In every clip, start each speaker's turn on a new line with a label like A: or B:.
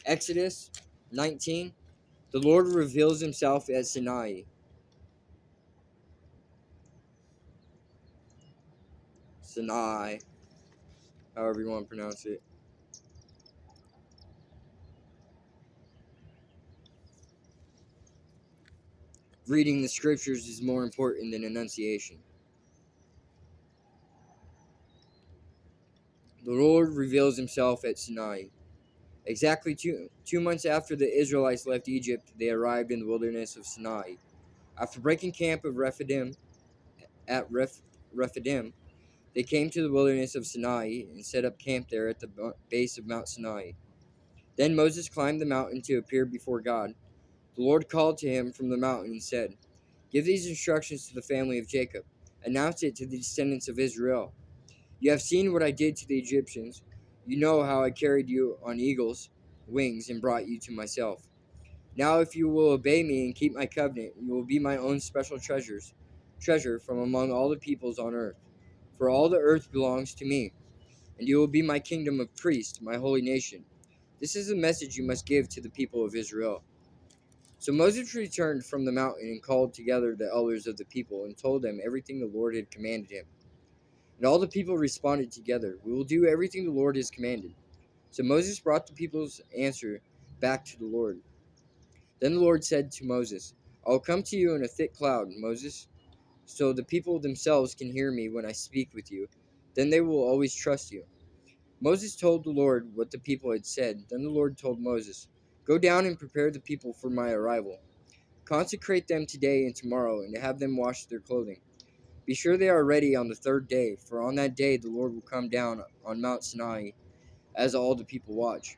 A: Exodus 19. The Lord reveals himself at Sinai. Sinai, however you want to pronounce it. Reading the scriptures is more important than enunciation. The Lord reveals himself at Sinai. Exactly two months after the Israelites left Egypt, they arrived in the wilderness of Sinai. After breaking camp at Rephidim, they came to the wilderness of Sinai and set up camp there at the base of Mount Sinai. Then Moses climbed the mountain to appear before God. The Lord called to him from the mountain and said, "Give these instructions to the family of Jacob. Announce it to the descendants of Israel. You have seen what I did to the Egyptians. You know how I carried you on eagle's wings and brought you to myself. Now if you will obey me and keep my covenant, you will be my own special treasure from among all the peoples on earth. For all the earth belongs to me, and you will be my kingdom of priests, my holy nation. This is the message you must give to the people of Israel." So Moses returned from the mountain and called together the elders of the people and told them everything the Lord had commanded him. And all the people responded together, "We will do everything the Lord has commanded." So Moses brought the people's answer back to the Lord. Then the Lord said to Moses, "I will come to you in a thick cloud, Moses, so the people themselves can hear me when I speak with you. Then they will always trust you." Moses told the Lord what the people had said. Then the Lord told Moses, "Go down and prepare the people for my arrival. Consecrate them today and tomorrow, and have them wash their clothing. Be sure they are ready on the third day, for on that day the Lord will come down on Mount Sinai as all the people watch.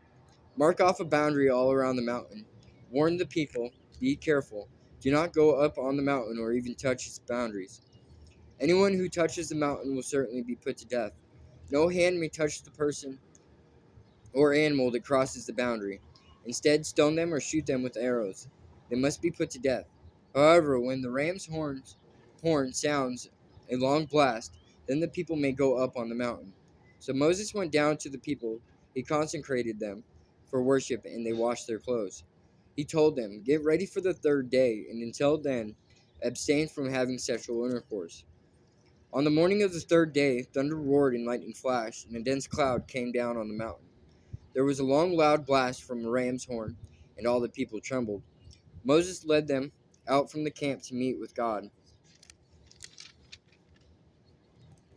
A: Mark off a boundary all around the mountain. Warn the people, be careful. Do not go up on the mountain or even touch its boundaries. Anyone who touches the mountain will certainly be put to death. No hand may touch the person or animal that crosses the boundary. Instead, stone them or shoot them with arrows. They must be put to death. However, when the ram's horn sounds a long blast, then the people may go up on the mountain." So Moses went down to the people. He consecrated them for worship, and they washed their clothes. He told them, "Get ready for the third day, and until then, abstain from having sexual intercourse." On the morning of the third day, thunder roared and lightning flashed, and a dense cloud came down on the mountain. There was a long, loud blast from a ram's horn, and all the people trembled. Moses led them out from the camp to meet with God,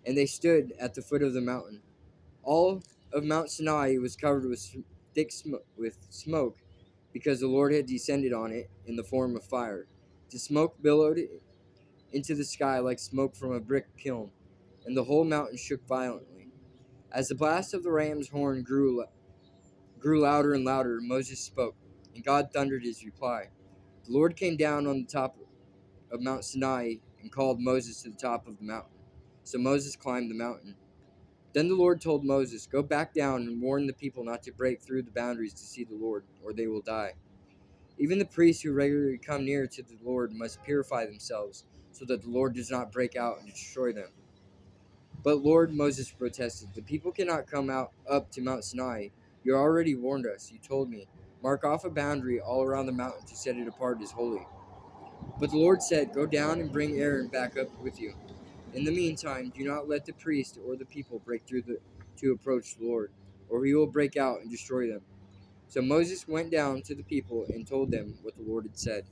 A: and they stood at the foot of the mountain. All of Mount Sinai was covered with with smoke, because the Lord had descended on it in the form of fire. The smoke billowed into the sky like smoke from a brick kiln, and the whole mountain shook violently. As the blast of the ram's horn grew louder and louder, Moses spoke, and God thundered his reply. The Lord came down on the top of Mount Sinai and called Moses to the top of the mountain. So Moses climbed the mountain. Then the Lord told Moses, "Go back down and warn the people not to break through the boundaries to see the Lord, or they will die. Even the priests who regularly come near to the Lord must purify themselves, so that the Lord does not break out and destroy them." "But Lord," Moses protested, "the people cannot come up to Mount Sinai. You already warned us. You told me, 'Mark off a boundary all around the mountain to set it apart as holy.'" But the Lord said, "Go down and bring Aaron back up with you. In the meantime, do not let the priest or the people break through to approach the Lord, or he will break out and destroy them." So Moses went down to the people and told them what the Lord had said.